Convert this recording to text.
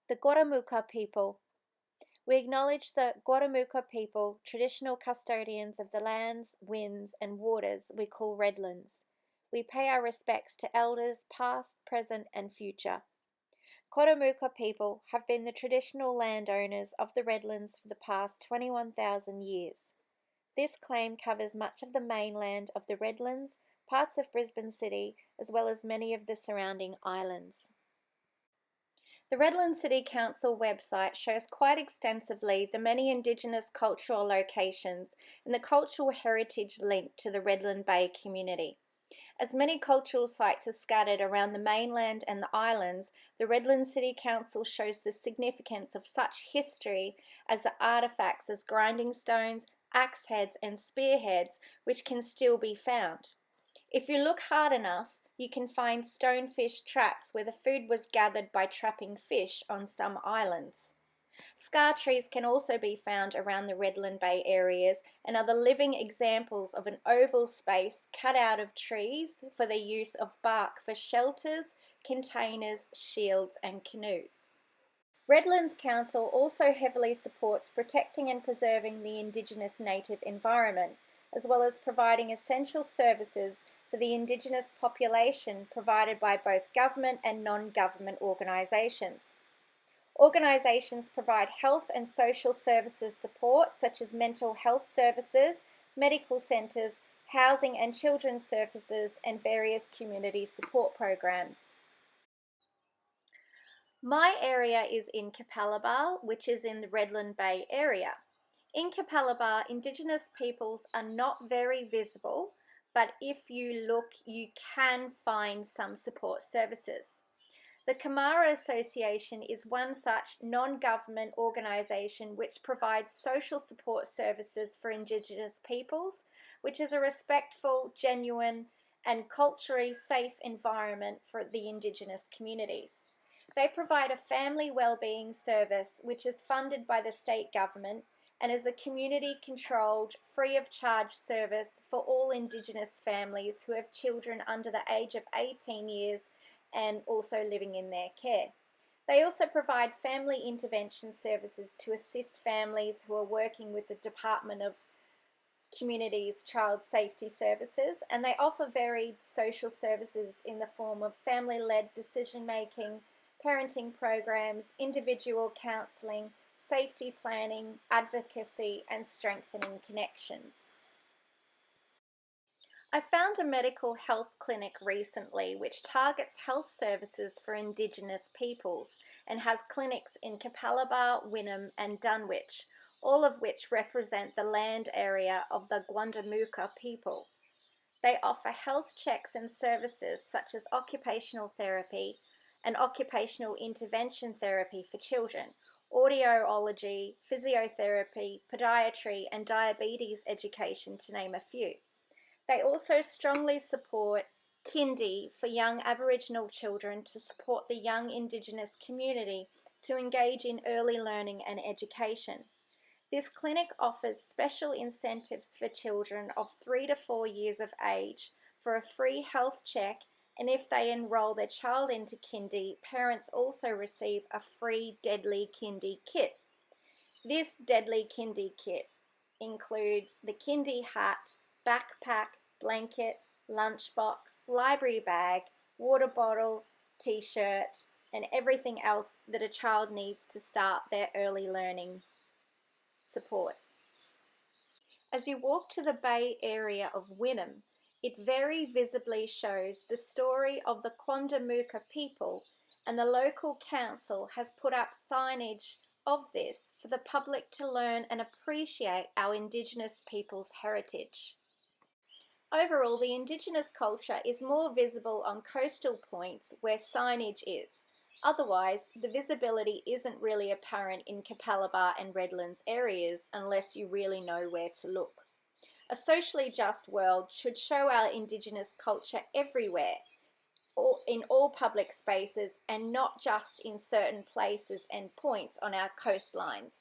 The Quandamooka People. We acknowledge the Quandamooka people, traditional custodians of the lands, winds, and waters we call Redlands. We pay our respects to elders past, present, and future. Quandamooka people have been the traditional landowners of the Redlands for the past 21,000 years. This claim covers much of the mainland of the Redlands, parts of Brisbane City, as well as many of the surrounding islands. The Redlands City Council website shows quite extensively the many Indigenous cultural locations and the cultural heritage linked to the Redland Bay community. As many cultural sites are scattered around the mainland and the islands, the Redlands City Council shows the significance of such history as the artefacts as grinding stones, axe heads and spearheads which can still be found. If you look hard enough, you can find stonefish traps where the food was gathered by trapping fish on some islands. Scar trees can also be found around the Redland Bay areas and are the living examples of an oval space cut out of trees for the use of bark for shelters, containers, shields and canoes. Redlands Council also heavily supports protecting and preserving the Indigenous native environment, as well as providing essential services for the Indigenous population provided by both government and non-government organisations. Organisations provide health and social services support such as mental health services, medical centres, housing and children's services and various community support programs. My area is in Capalaba, which is in the Redland Bay area. In Capalaba, Indigenous peoples are not very visible, but if you look, you can find some support services. The Camara Association is one such non-government organisation which provides social support services for Indigenous peoples, which is a respectful, genuine and culturally safe environment for the Indigenous communities. They provide a family wellbeing service which is funded by the state government and is a community-controlled, free-of-charge service for all Indigenous families who have children under the age of 18 years and also living in their care. They also provide family intervention services to assist families who are working with the Department of Community's Child Safety Services, and they offer varied social services in the form of family-led decision-making, parenting programs, individual counselling, safety planning, advocacy and strengthening connections. I found a medical health clinic recently which targets health services for Indigenous peoples and has clinics in Capalaba, Wynnum and Dunwich, all of which represent the land area of the Quandamooka people. They offer health checks and services such as occupational therapy and occupational intervention therapy for children, audiology, physiotherapy, podiatry and diabetes education to name a few. They also strongly support kindy for young Aboriginal children to support the young Indigenous community to engage in early learning and education. This clinic offers special incentives for children of 3 to 4 years of age for a free health check, and if they enrol their child into kindy, parents also receive a free Deadly Kindy kit. This Deadly Kindy kit includes the kindy hat, backpack, blanket, lunchbox, library bag, water bottle, t-shirt, and everything else that a child needs to start their early learning support. As you walk to the Bay area of Wynnum, it very visibly shows the story of the Quandamooka people, and the local council has put up signage of this for the public to learn and appreciate our Indigenous people's heritage. Overall, the Indigenous culture is more visible on coastal points where signage is. Otherwise, the visibility isn't really apparent in Capalaba and Redlands areas unless you really know where to look. A socially just world should show our Indigenous culture everywhere, in all public spaces and not just in certain places and points on our coastlines.